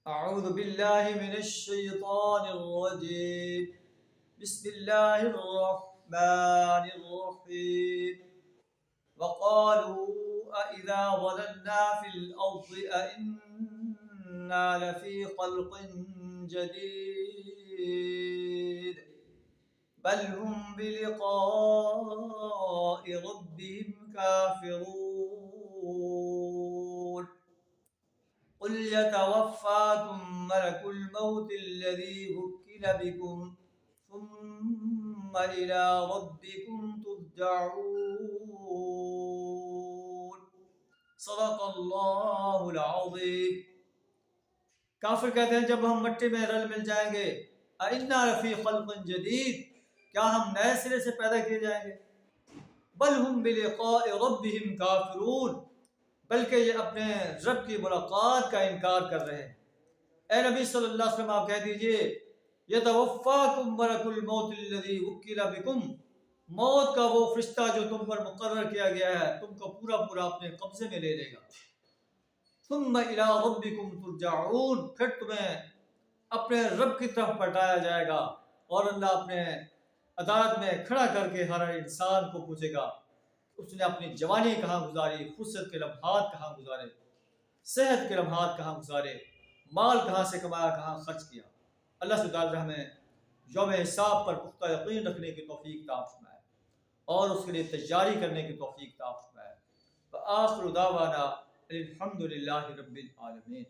अऊज़ु बिल्लाहि मिनश शैतानिर रजीम। बिस्मिल्लाहिर रहमानिर रहीम। वक़ालू अइज़ा ज़ललना फ़िल अर्ज़ि अइन्ना लफ़ी ख़ल्क़िन जदीद बल हुम बिलिक़ाइ रब्बिहिम काफ़िरून। क़ुल यतवफ़्फ़ाकुम मलकुल मौतिल्लज़ी वुक्किल बिकुम सुम्मा इला रब्बिकुम तुरजऊन। सदक़ल्लाहुल अज़ीम। काफिर कहते हैं जब हम मिट्टी में रल मिल जाएंगे, अइन्ना लफ़ी ख़ल्क़िन जदीद, क्या हम नए सिरे से पैदा किए जाएंगे। बल हुम बिलिक़ाइ रब्बिहिम काफ़िरून, बल्कि ये अपने रब की मुलाकात का इनकार कर रहे हैं। ए नबी सल्लल्लाहु अलैहि वसल्लम, आप कह दीजिए यतवफ़्फ़ाकुम मलकुल मौतिल्लज़ी वुक्किल बिकुम, मौत का वो फरिश्ता जो तुम पर मुकर्रर किया गया है तुमको पूरा पूरा अपने कब्जे में ले लेगा। सुम्मा इला रब्बिकुम तुरजऊन, फिर तुम्हें अपने रब की तरफ पलटाया जाएगा और अल्लाह अपने अदालत में खड़ा करके हर इंसान को पूछेगा उसने अपनी जवानी कहाँ गुजारी, फुर्सत के लम्हात कहाँ गुजारे, सेहत के लम्हात कहाँ गुजारे, माल कहाँ से कमाया, कहाँ खर्च किया। अल्लाह सुब्हानहू व तआला हमें यौम हिसाब पर पुख्ता यकीन रखने की तौफीक अता फरमाए और उसके लिए तैयारी करने की तौफीक अता फरमाए। व आखिरु दावाना अल्हम्दुलिल्लाहि रब्बिल आलमीन।